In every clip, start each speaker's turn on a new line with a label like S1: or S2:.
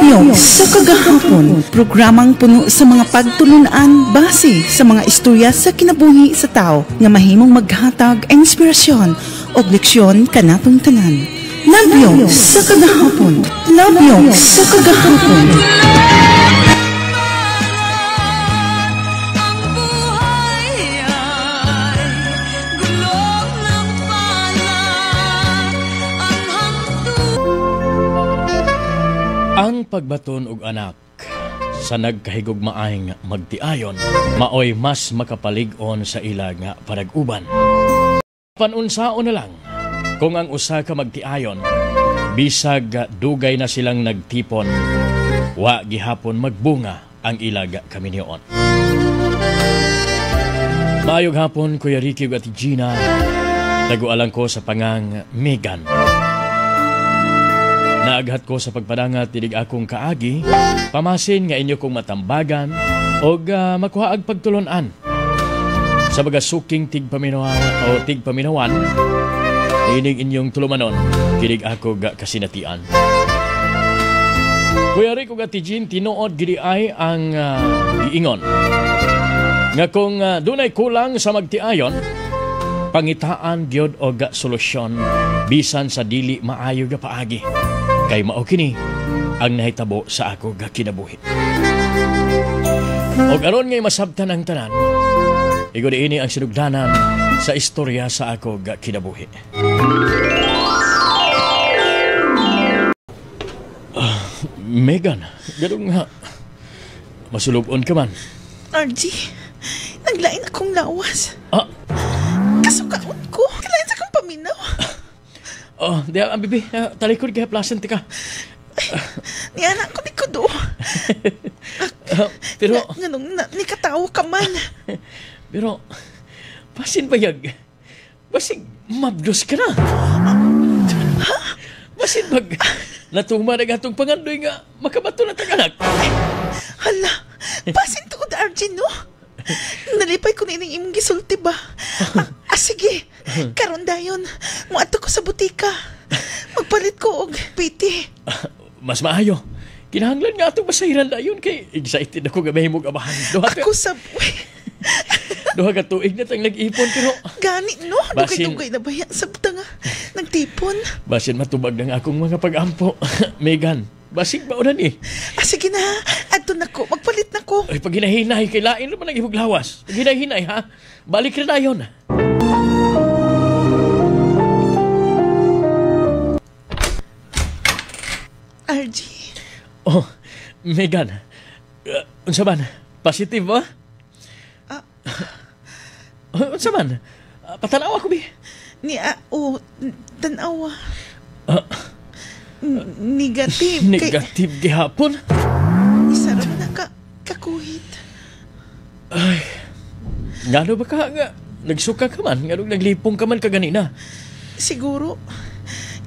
S1: Labyo sa kagahapon, programang puno sa mga pagtulunan base sa mga istorya sa kinabuhi sa tao nga mahimong maghatag inspirasyon o leksyon kanatong tanan. Labyo sa kagahapon, labyo sa kagahapon.
S2: Ang pagbaton og anak sa nagkahigugmaayng magtiayon maoy mas makapalig-on sa ila nga parag-uban. Panunsaon na lang kung ang usa ka magtiayon bisag dugay na silang nagtipon wa gihapon magbunga ang ilaga kaminyoon. Maayong hapon, Kuya Ricky at Gina. Tagualang ko sa pangang Megan. Naaghat ko sa pagpadangat tinig akong kaagi, pamasin nga inyo kong matambagan o makuhaag pagtulunan. Sa bagasuking tigpaminawan, inig inyong tulumanon, kinig ako kasinatian. Kuya Rico Gatijin, tinuod gidi ay ang giingon. Nga kung dunay kulang sa magtiayon, pangitaan gyud og solusyon bisan sa dili maayo ga paagi. Kay mao kini ang nahitabo sa ako ga kinabuhi. Og aron ngay masabtan ang tanan, igod ini ang sinugdanan sa istorya sa ako ga kinabuhi. Megan, gadong nga masulubon ka man.
S3: RG, naglain akong lawas. Kasukaon ko. Kailangan sa akong paminaw.
S2: Di ang bibi. Talikod kaya plasan ka.
S3: Niyanak ko ni Kudo.
S2: Pero...
S3: Nikatawa ka man.
S2: Pero, pasin bayag. Basig mabdos ka na.
S3: Ha?
S2: Basin bag... Natuma na gatong pangandoy nga makabato na taganak.
S3: Hala, pasin to ko RG, no? Nalipay ko na ining imong gisulti ba? Sige, karon dayon. Muadto ko sa butika. Magpalit ko og piti.
S2: Mas maayo. Kinahanglan nga atong basahiran dayon kay excited ako nga mahimog amahan.
S3: Ako sa
S2: Duha ka tuig na tang nag-ipon pero
S3: gani no, dugay-dugay na baya sa butanga nagtipon.
S2: Basin matubag ng akong mga pag-ampo. Megan, basig ba unan eh?
S3: Sige na, adto na ko, magpalit na ko.
S2: Ay, pag hinahinay, kay lain naman ang ibuglawas. Pag hinahinay ha, balik na dayon.
S3: RG.
S2: Megan, unsa man? Positive ba? Unsa man? Patanaw ako bi.
S3: Tanawa. Negative.
S2: Negative gihapon?
S3: Isa rin na kakuhit.
S2: Ay, ngano ba ka nga? Nagsuka ka man? Ngano naglipong ka man kaganina?
S3: Siguro.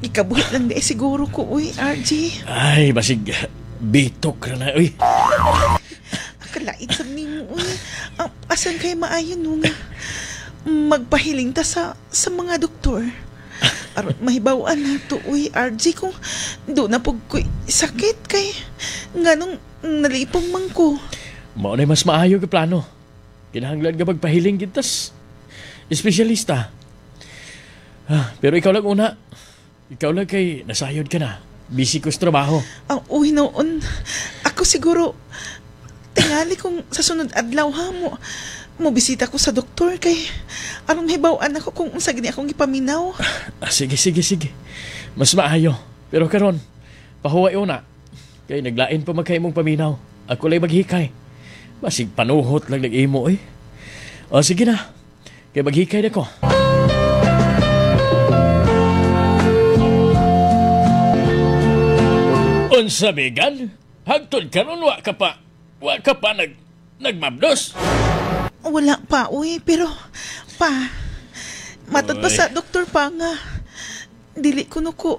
S3: Ikabuhit lang di siguro ko, uy, RG.
S2: Ay, basig bitok na, uy.
S3: Akalait sa nimo, uy. Asan kayo maayon nung magpahiling ta sa mga doktor? Aron mahibawaan na to, uy, RG, kung doon na po ko'y sakit kay nganong nalipong man ko.
S2: Mao na mas maayo ka plano. Kinahanglan ka magpahiling gitas. Espesyalista. Pero ikaw lang una. Ikaw lang kay nasayod ka na. Busy ko sa trabaho.
S3: Uy, noon. Ako siguro tingali kung sa sunod adlaw ha mo bisita ko sa doktor kay aron mahibawaan ako kung unsa gini akong gipaminaw.
S2: Sige. Mas maayo. Pero karon, pahuway una. Kay naglain pa magkaimong paminaw. Ako lay maghikay. Basig panuhot lang nag-imo eh. Sige na. Kay maghikay na ko. Unsa Megan? Hagtod karon wa ka pa nagmabdos.
S3: Wala pa, uy, pero matod pa sa doktor pa nga. Dili ko nuko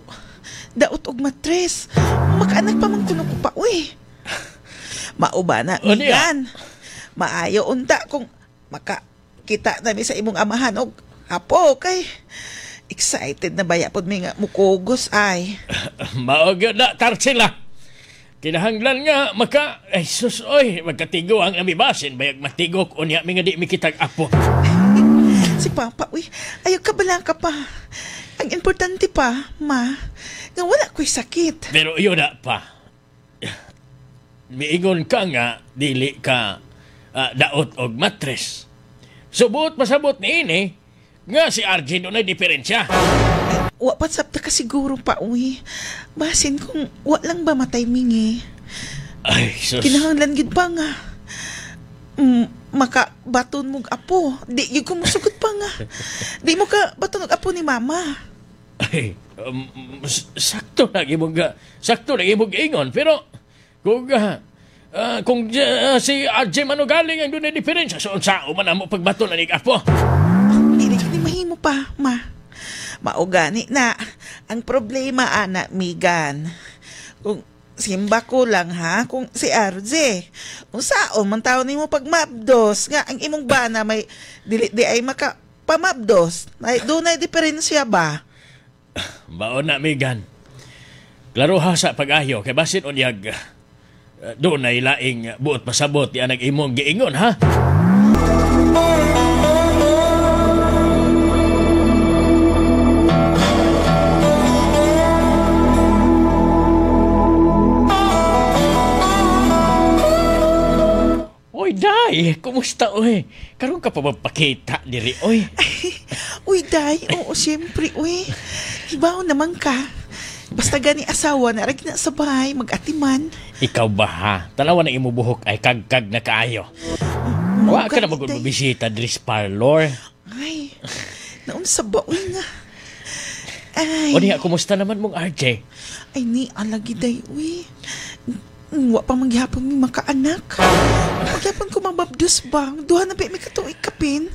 S3: daot og matres. Makaanak pa man kuno ko pa, uy. Mauba na, Megan. Maayo unta kung makakita na mi sa imong amahan og apo kay excited na baya pod mi nga mukugos ay.
S2: Maog na Tarsila. Kinahanglan nga ay sus oy, magkatigo ang amibasin bayag matigok unya mi nga di mikitag apo.
S3: Si Papa, uy, ayaw ka bala ka pa. Ang importante pa, ma, nga wala ko'y sakit.
S2: Pero yun na pa. Miingon ka nga, dili ka daot og matres. Subot pasabot ni ini, nga si RJ doon ay diferensya.
S3: Wa pa sabta ka siguro pa, uy. Basin kung wa lang ba matay mingi.
S2: Ay, sus.
S3: Kinahanglan gid pa nga. Maka baton mong apo. Di yun ko musugot pa nga. Di mo ka baton og apo ni mama.
S2: Ay, sakto na imong ingon. Pero, kung si RJ manugaling ang doon ay diferensya, so sa man mo pagbaton na ni apo.
S3: Dili mahimo pa, ma. Maugani na. Ang problema, anak, Migan. Kung simba ko lang, ha? Kung si RJ. Kung saon, man tao ni mo pag mabdos. Nga, ang imong bana may dili ay maka pamabdos. Doon ay diferensya ba?
S2: Baon na, Migan. Klaro ha sa pag-ayo. Kay basin unyag, doon ay laing buot pasabot yan ang imong giingon, ha? Oy, Day! Kumusta, oy? Karoon ka pa magpakita, diri, oy?
S3: Uy, Day! Oo, siyempre, uy. Ibaw naman ka. Basta gani asawa na rag na sa bahay, mag-atiman.
S2: Ikaw ba, ha? Tanawa na imubuhok ay kagkag na kaayo. Wa ka na mag-bisita, diri sa parlor.
S3: Ay, naun sa baoy nga. Ay.
S2: O niya, kumusta naman mong RJ?
S3: Ay, ni alagi, Day, uy. Wa pa magyapon mi makaanak. Magyapon ko mababdos ba? Duha na pa mi katuig kapin.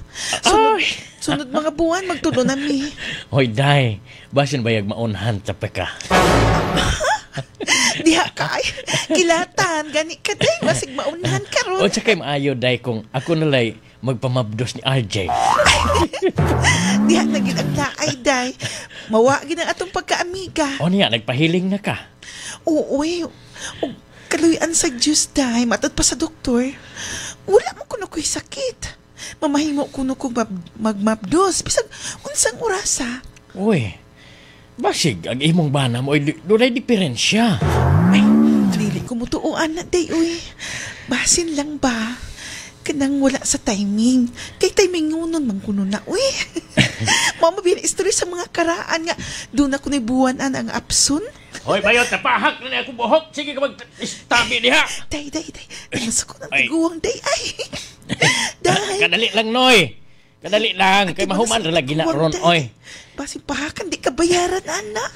S3: Sunod mga buwan, magtulo na mi.
S2: Hoy, Day. Basin bayag maunhan tapay ka.
S3: Diha ka ay. Kilatan. Gani ka, Day. Masig maunhan ka ron.
S2: O tsakay maayo, Day, kung ako nalay magpamabdos ni RJ.
S3: Diha na gid ang laay, Day. Mawagin ang atong pagkaamiga.
S2: O niya, nagpahiling na ka.
S3: Oo, uy. Kaluyan sa Diyos, Day. Matod pa sa doktor. Wala mo kuno ko'y sakit. Mamahimo kuno ko magmabdos. Bisag, unsang orasa.
S2: Uy, basig, ang imong bana mo, doon ay diferensya.
S3: Ay, dili ko mutuuan na, Day, uy. Basin lang ba? Kanang wala sa timing. Kay timing ngunon, mangkuno na, uy. Mamabili istorya sa mga karaan nga. Doon ako ni buwanan ang apsun.
S2: Hoy, bayot, napahak na ako buhok. Sige ka mag-tabi diha.
S3: Day. Nasa ko ng tiguang, Day. Ay. Day.
S2: Kadali lang, Noy. Kadali lang. Kay mahuman na lagi na ron, oy.
S3: Basin pahakan, di ka bayaran, anak.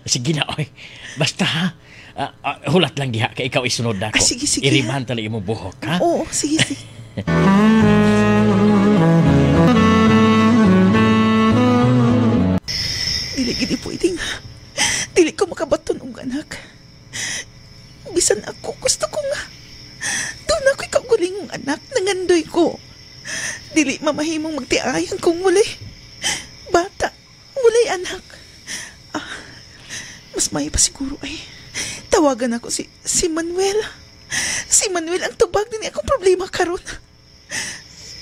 S2: Sige na, oy. Basta, ha? Hulat lang diha. Kay ikaw isunod ako.
S3: Sige.
S2: Iriman tala imong buhok, ha?
S3: Oo, sige. Dili pwedeng. Dili ko makabaton og anak. Bisan ako, gusto ko nga. Doon ako'y kagulingong anak, nangandoy ko. Dili mamahimong magtiayan kung walay bata, walay anak. Mas may pa siguro ay tawagan ako si Manuel. Si Manuel ang tubag din akong problema karon.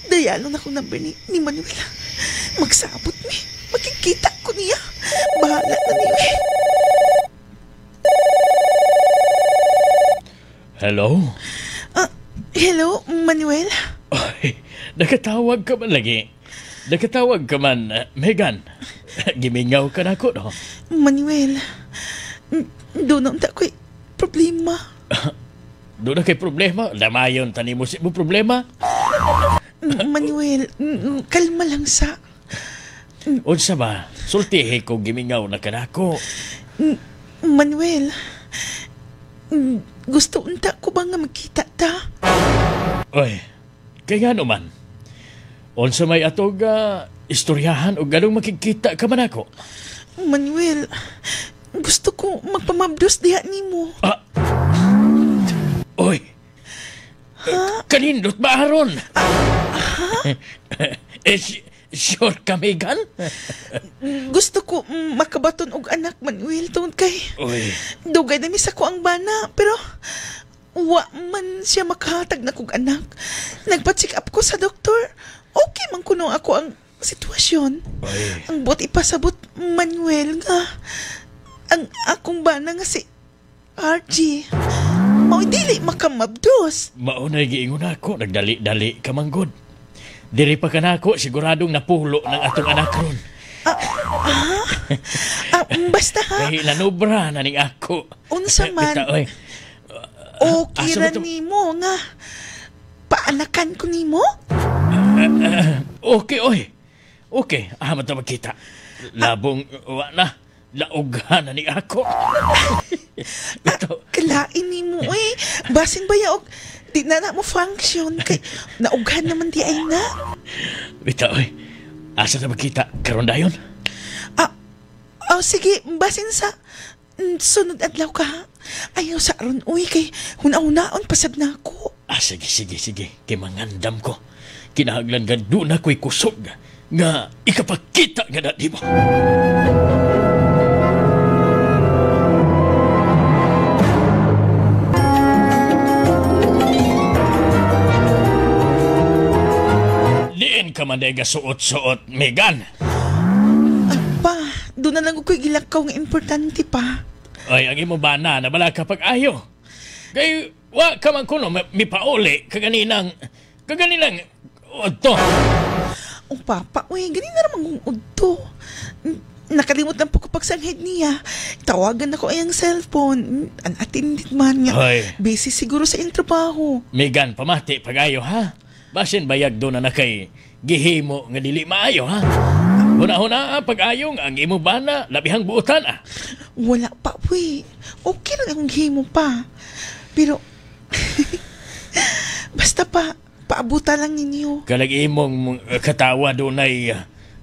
S3: Dayalon ako number ni Manuel. Magsabot mi. Makikita ko niya. Bahala na niya.
S2: Hello?
S3: Hello, Manuel?
S2: Ay, nakatawag ka man lagi. Nakatawag ka man, Megan. Gimingaw ka na ko, no?
S3: Manuel, doon na ko'y problema.
S2: Doon na kay problema? Lamayon, tani mo problema?
S3: Manuel, kalma lang sa...
S2: Unsa ba? Sultihe ko gimingaw na kanako.
S3: Manuel, gusto unta ko ba nga magkita ta?
S2: Oy, kaya nga naman. Unsa may atog istoryahan o ganong makikita ka man ako?
S3: Manuel, gusto ko magpamabdos diha nimo.
S2: Oy, kanindot ba aron? Sure ka, Megan?
S3: Gusto ko makabaton og anak, Manuel, tungod kay
S2: Uy,
S3: dugay na misa ko ang bana, pero wa man siya makahatag na kog anak. Nagpa-check up ko sa doktor. Okay man kuno ako ang sitwasyon.
S2: uy.
S3: Ang buot ipasabot, Manuel, nga ang akong bana nga si RG mao dili makamabdos.
S2: Maunay giingon ako, nagdali-dali ka manggod. Diri pa ka na ako, siguradong napulo ng atong anak ron.
S3: Basta ha,
S2: Dahil nanubra na ning ako.
S3: unsa man,
S2: Bita, oy.
S3: okay
S2: asa ba
S3: ra
S2: to?
S3: nimo nga paanakan ko nimo?
S2: Okay, oy. Okay, ahamat na magkita. Labong, wa na. Laughan na ni ako. Ito,
S3: Kalain nimo basin ba yaog di na mo function kay naughan naman di ay na.
S2: bita, oy. Asa na magkita? Karon dayon?
S3: Sige, basin sa sunod adlaw ka ha. Ayaw sa aron kay hunaon pasad na ako.
S2: Sige, sige, sige. Kay mangandam ko. Kinahanglan nga doon ako'y kusog nga ikapakita nga na di mo. Diin ka man nga suot-suot, Megan.
S3: Pa, doon na lang ko'y gilakaw nga importante pa.
S2: Ay, ang imo bana na bala kapag ayo. Kay, wa ka man kuno, mipauli, kaganinang, oto.
S3: O papa, gani na naman kong udto. Nakalimot lang po ko pagsanghid niya. Tawagan ako ayang cellphone. Unattended man nga.
S2: Hoy.
S3: Busy siguro sa trabaho.
S2: Megan, pamati, pag-ayo, ha? Basin bayag doon na kay gihimo nga dili maayo, ha? Huna-huna, pag-ayo ang imo bana, labihang buutan, ah.
S3: Wala pa, Okay lang akong himo pa. Pero, basta pa, paabuta lang ninyo.
S2: Kalag imong katawa doon ay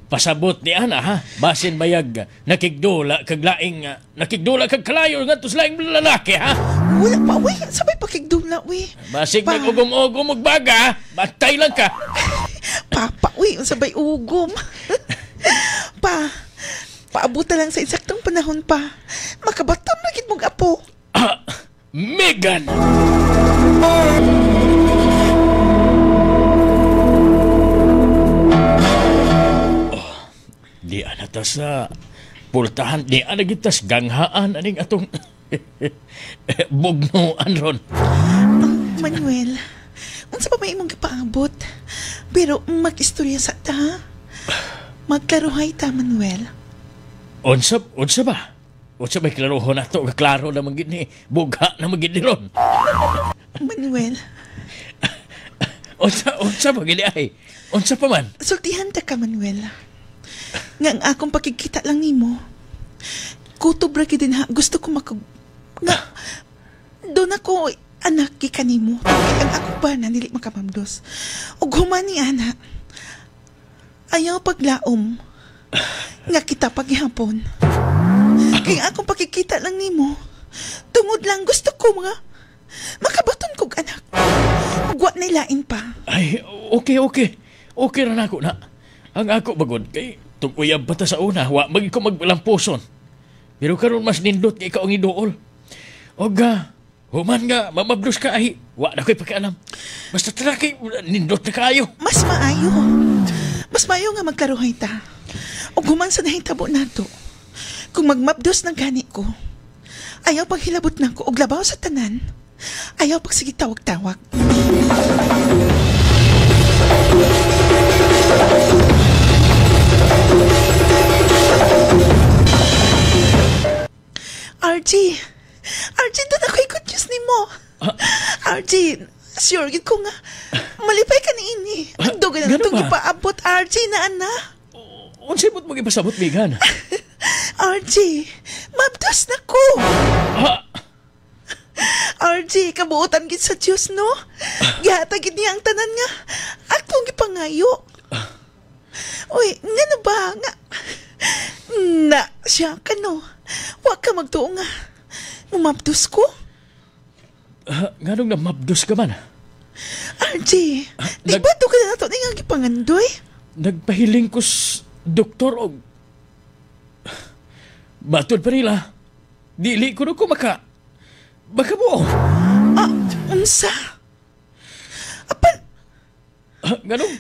S2: pasabot ni Ana, ha? Basin bayag, nakigdula, nakigdula kag kalayo nga to sa laing lalaki, ha?
S3: Wala pa, sabay pakigdula,
S2: Basig
S3: Pa.
S2: nag-ugom-ugom magbaga, batay lang ka.
S3: Papa, sabay ugom. Paabuta lang sa insaktong panahon pa. Makabatam na gid mong apo.
S2: Megan! Di ana ta sa pultahan, di ana gitas ganghaan aning atong bugnuan ron.
S3: Manuel, unsa pa may imong gipaabot? Pero mag-istorya sa ta, ha? Magklaruhay ta, Manuel.
S2: Unsa ba? Unsa ba klarohon nato? Klaro na magid ni bugha na magid ni ron.
S3: Manuel,
S2: Unsa ba gili ay? Unsa pa man?
S3: sultihan ta ka, Manuel. Nga ang akong pakikita lang nimo. Kutob ra gid din ha. Gusto ko nga doon ako anak gi kanimo. Kaya ang ako ba na dili makamamdos. Ug human ni ana. Ayaw paglaom. Nga kita paghihapon. Kaya akong pakikita lang nimo. Tungod lang gusto ko mga makabaton kog anak. Ug wa nilain pa.
S2: Ay, okay. Okay ra nako na. Ang ako bagod kay tuguyab pa ta sa una, wa magi ko maglampuson. Pero karon mas nindot kay ikaw ang iduol. Oga, human nga mamablos ka ay wa na ko'y pakialam. Basta talaki nindot na kayo.
S3: Mas maayo nga magkaruhay ta. Ug human sa nahitabo nato. Kung magmabdos ng gani ko, ayaw paghilabot na ko og labaw sa tanan. Ayaw pag sige tawag-tawag. RG, doon ako'y good news ni mo. RG, sure, gid ko nga. Malipay ka ni ini. Ang dugan na
S2: Ganun
S3: itong
S2: ba?
S3: ipaabot, RG, na ana.
S2: Unsay mo't magipasabot, Megan?
S3: RG, mabdos na ko.
S2: Ha?
S3: RG, kabuotan gid sa Diyos, no? Gihatagid niya ang tanan nga. Akong gipangayo. Uy, nga na ba? Nga. Na, siya ka, no? Wa ka magtuo nga. Mumabdos ko?
S2: Nga nung namabdos ka man?
S3: RG, di ba ito ka na ito nga gipangandoy?
S2: nagpahiling ko doktor og batod pa nila. Dili ko na ko baka mo.
S3: Unsa? Apan,
S2: Ganun.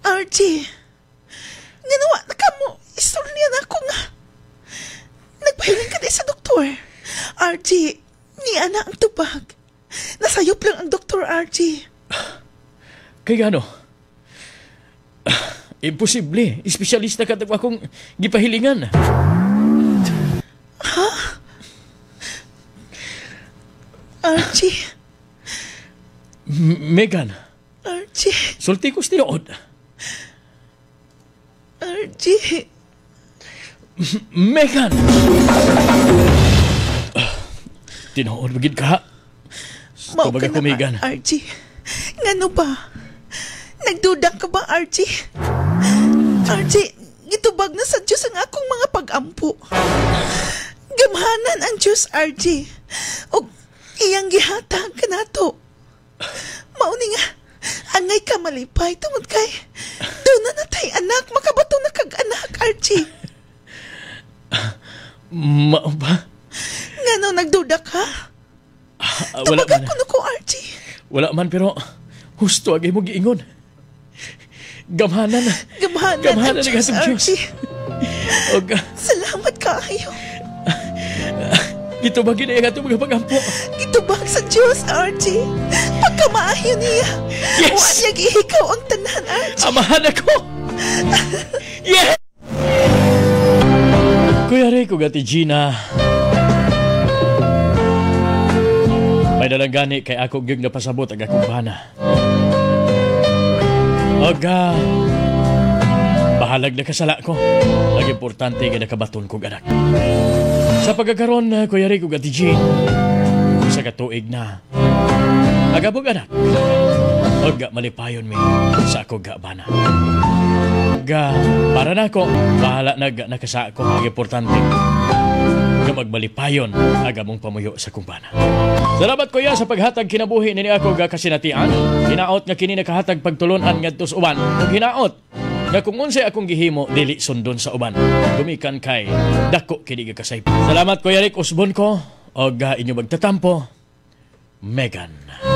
S3: RJ, ganawa na ka mo. Istorya na ako nga. Nagpahiling ka din sa doktor. RJ, ni ana ang tubag. Nasayop lang ang doktor, RJ.
S2: Kaya ano? Imposible. Espesyalista ka tayo akong gipahilingan.
S3: Ha? RJ.
S2: Megan.
S3: RJ.
S2: Sulti ko stiyood.
S3: RJ.
S2: Megan! Tinood magid ka.
S3: Mao
S2: Tubag ako, Megan.
S3: RJ. Ngano ba? Nagduda ka ba, RJ? RJ, gitubag na sa Diyos ang akong mga pag-ampo. Gamhanan ang Diyos, RJ. O iyang gihatag ka na to. Mauni nga, angay ka malipay tungod kay doon na natay anak, makabato na kag-anak, RJ.
S2: Mao ba?
S3: Ngano nagduda ka?
S2: Wala
S3: Tubagan
S2: man.
S3: ko na ko, RJ.
S2: Wala man, pero husto agay mo giingon. Gamhanan.
S3: Gamhanan ang Diyos,
S2: Diyos.
S3: RJ.
S2: Og
S3: Salamat kaayo.
S2: gitubagin na yung atong mga pagampo.
S3: Gitubag sa Diyos, RJ. Pagkamaayo niya.
S2: Yes!
S3: Huwag niya gihikaw ang tanan, RJ.
S2: Amahan ako! Yes! Kuya Rico, gati Gina. May dalang gani kay ako gyud napasabot ang akong bana. Oga, bahalag na kasala ko. Ang importante nga nakabaton kong anak. Sa pagkakaroon, Kuya Rico, gati Gina, sa katuig na agabog anak. Oga, malipayon mi sa ako ga bana. Ga, para na ako, bahala na nakasa ko. Ang importante nga magbalipayon aga mong pamuyo sa kumpana. Salamat kuya sa paghatag kinabuhi nini ako ga kasinatian. Hinaot nga kini nakahatag pagtulunan ngadto sa uban. Ug hinaot nga kung unsay akong gihimo dili sundon sa uban. Gumikan kay dako kini ga kasayp. Salamat kuya Rick Usbon ko og inyo magtatampo. Megan.